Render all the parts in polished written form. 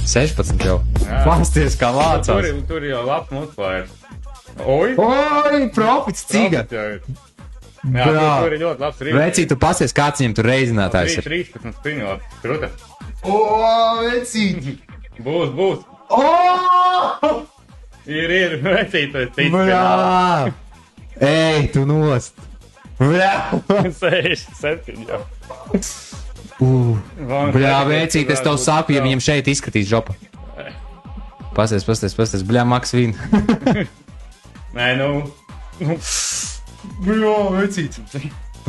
16 jau. Pasties, kā vācās. Tur jau labi mutklāja. Oi, profits ciga. Jā, tur ir ļoti labs rīks. Vecīt, tu pasies, kāds viņam tur reizinātājs ir. 13 spiņot, kruta. Vecīt. Būs. Ir, vecīt, tu esi Brā. Ej, tu nost. Brā. 67 jau. Bļā, vecīt, es tev saku, ja viņam šeit izskatīs žopa. Pasties, bļā, Maks vīn. Nē, nu. Bļā, vecīt.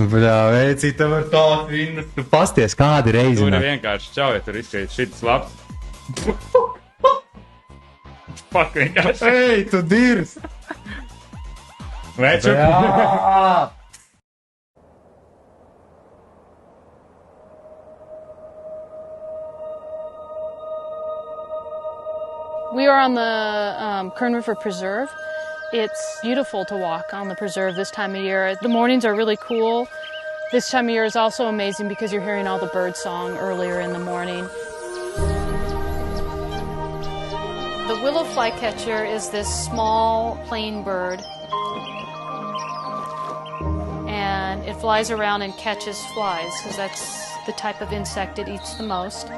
Bļā, vecīt, tev var tādu vīnu. Tu pasties, kādi reizi. Tur ir vienkārši čau, ja tur izskatīt šitas labs. Fuck, vienkārši. Ej, tu dirs. Veču. We are on the Kern River Preserve. It's beautiful to walk on the preserve this time of year. The mornings are really cool. This time of year is also amazing because you're hearing all the bird song earlier in the morning. The willow flycatcher is this small plain bird, and it flies around and catches flies because that's the type of insect it eats the most.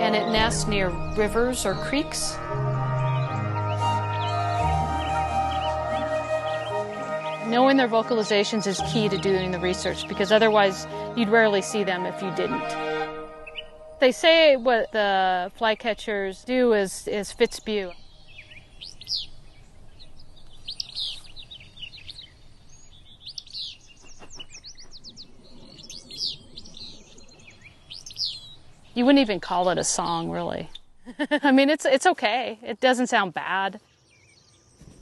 And it nests near rivers or creeks. Knowing their vocalizations is key to doing the research because otherwise you'd rarely see them if you didn't. They say what the flycatchers do is fit spew. You wouldn't even call it a song, really. I mean, it's okay. It doesn't sound bad.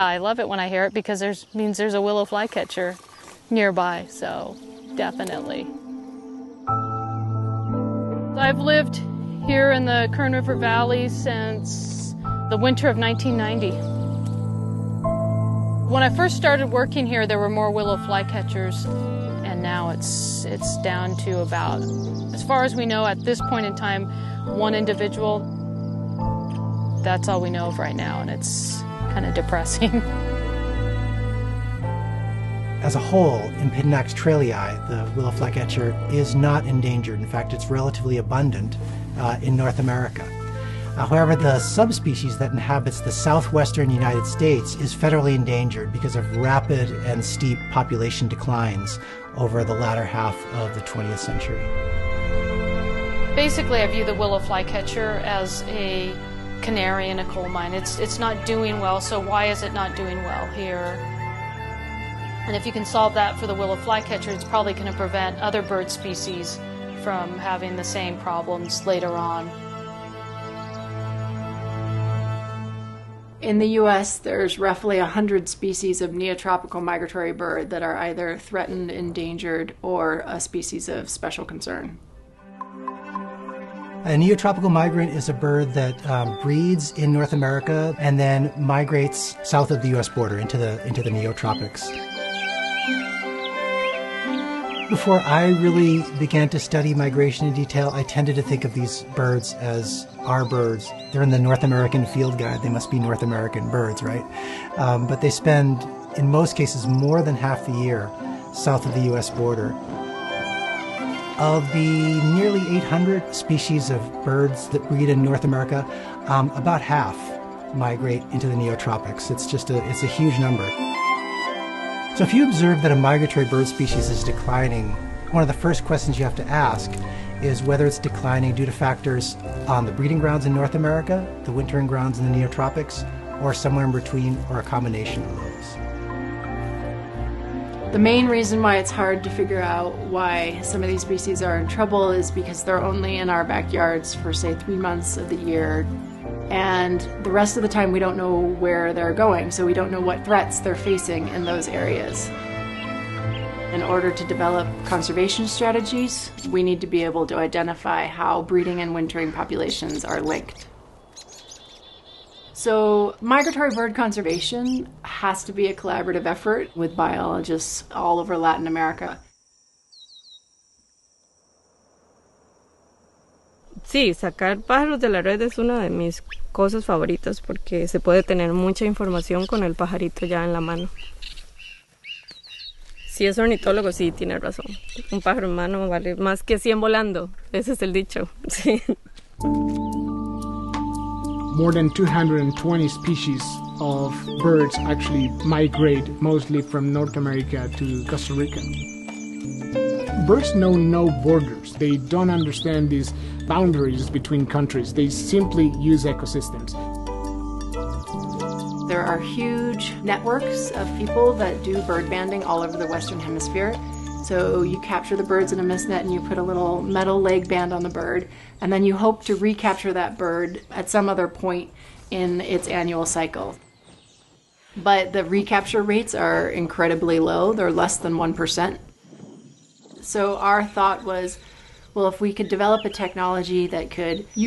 I love it when I hear it because means there's a willow flycatcher nearby, so definitely. I've lived here in the Kern River Valley since the winter of 1990. When I first started working here, there were more willow flycatchers, and now it's down to about, as far as we know at this point in time, one individual. That's all we know of right now, and it's kind of depressing. As a whole, in Pidnax trailii, the willow flycatcher is not endangered. In fact, it's relatively abundant in North America. However, the subspecies that inhabits the southwestern United States is federally endangered because of rapid and steep population declines over the latter half of the 20th century. Basically, I view the willow flycatcher as a canary in a coal mine. It's not doing well, so why is it not doing well here? And if you can solve that for the willow flycatcher, it's probably going to prevent other bird species from having the same problems later on. In the U.S., there's roughly 100 species of neotropical migratory bird that are either threatened, endangered, or a species of special concern. A neotropical migrant is a bird that breeds in North America and then migrates south of the U.S. border into the neotropics. Before I really began to study migration in detail, I tended to think of these birds as our birds. They're in the North American Field Guide. They must be North American birds, right? But they spend, in most cases, more than half the year south of the U.S. border. Of the nearly 800 species of birds that breed in North America, about half migrate into the neotropics. It's a huge number. So if you observe that a migratory bird species is declining, one of the first questions you have to ask is whether it's declining due to factors on the breeding grounds in North America, the wintering grounds in the neotropics, or somewhere in between, or a combination of those. The main reason why it's hard to figure out why some of these species are in trouble is because they're only in our backyards for, say, 3 months of the year. And the rest of the time we don't know where they're going, so we don't know what threats they're facing in those areas. In order to develop conservation strategies, we need to be able to identify how breeding and wintering populations are linked. So migratory bird conservation has to be a collaborative effort with biologists all over Latin America. Sí, sacar pájaros de la red es una de mis cosas favoritas porque se puede tener mucha información con el pajarito ya en la mano. Si es ornitólogo, sí, tiene razón. Un pájaro en mano vale más que 100 volando. Ese es el dicho. Sí. More than 220 species of birds actually migrate mostly from North America to Costa Rica. Birds know no borders. They don't understand these boundaries between countries. They simply use ecosystems. There are huge networks of people that do bird banding all over the Western Hemisphere. So you capture the birds in a mist net and you put a little metal leg band on the bird, and then you hope to recapture that bird at some other point in its annual cycle. But the recapture rates are incredibly low. They're less than 1%. So our thought was, well, if we could develop a technology that could use